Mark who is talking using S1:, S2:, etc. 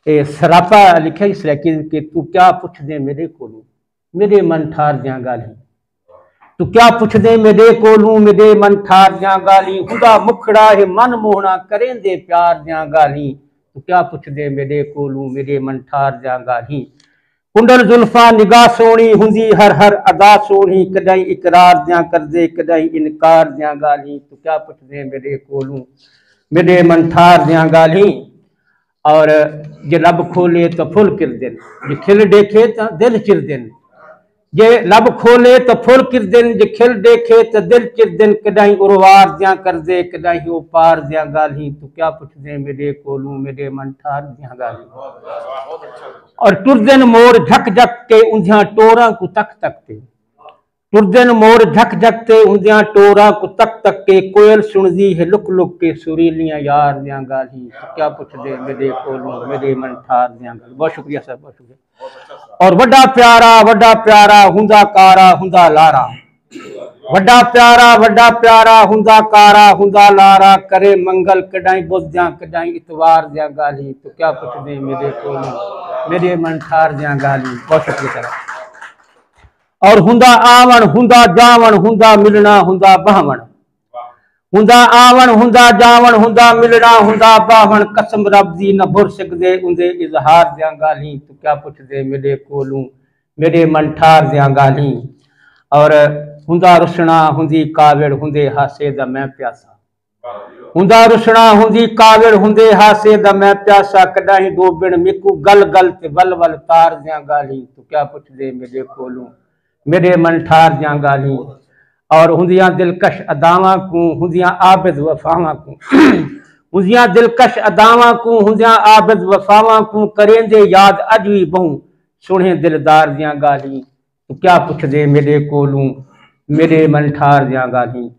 S1: ये सरापा लिखा इसलिए कि तू क्या पुछ दे मेरे कोलू मेरे मन ठार दियां गाली, तू क्या पुछ दे मेरे कोलू मेरे मन ठार दियां गाली, हुदा मुखड़ा है मन मोहना करें दे प्यार दियां गाली, तू क्या पुछ दे मेरे कोलू मेरे मन ठार दियां गाली। कुंडल जुल्फा निगाह सोनी हुंदी हर हर अदा सोनी, कदई इकरार दियां कर दे कदई इनकार दियां गाली, तू क्या पुछ दे मेरे कोलू मेरे मन ठार दियां गाली। और जे लब खोले तो फुल किर दिन, जे खिल देखे तो दिल चिर दिन, जे लब खोले तो फुल किर दिन, जे खिल देखे तो दिल चिर दिन, कदाई उरवार दियां कर दे कदाई वो पार दियां गाली, तू क्या पुछ दे मेरे कोलू मेरे मन ठार दियां गाली। और टुरदन मोर झक झक के उंधिया टोरा को तक तक ते, टुरदन मोर झक झक ते उंधिया टोरा को तक तक के, कोयल सुनदी है लुक लुक के सुरीलियां यार दियां गाली, तो क्या पुछ दे मेरे कोलू मेरे मन ठार दियां गाली। बहुत शुक्रिया सर, बहुत शुक्रिया। और वड्डा प्यारा हुंदा कारा हुंदा लारा, वड्डा प्यारा हुंदा कारा हुंदा लारा, करे मंगल कदाई बुद्धियां कदाई इतवार दियां गाली, तो क्या पुछ दे मेरे कोलू मेरे मन ठार दियां गाली। बहुत शुक्रिया सर। और हुंदा आवण हुंदा जावण हुंदा मिलना हुंदा बहवण, हुंदा आवण हुंदा जावण हुंदा मिलना हुंदा बहवण, कसम रब दी न भुर सकदे उंदे इजहार दियां गाली, तो क्या पुछ दे मेरे कोलू मेरे मन ठार दियां गाली। और हुंदा रुसना हुंदी काविड़ हुंदे हासे दा मैं प्यासा, हुंदा रुसना हुंदी काविड़ हुंदे हासे दा मैं प्यासा, कदाई दो बिन मिकू गल गल ते वल वल तार दियां गाली, तो क्या पुछ दे मेरे कोलू मेरे मन ठार दियां गाली। और हुंदियां दिलकश अदावां को हुंदियां आबिद वफावां को, हुंदियां दिलकश अदावां को हुंदियां आबिद वफावां को, करेंदे याद अज भी बहु सुने दिलदार दियां गाली, तो क्या पुछ दे मेरे कोलू मेरे मन ठार दियां गाली।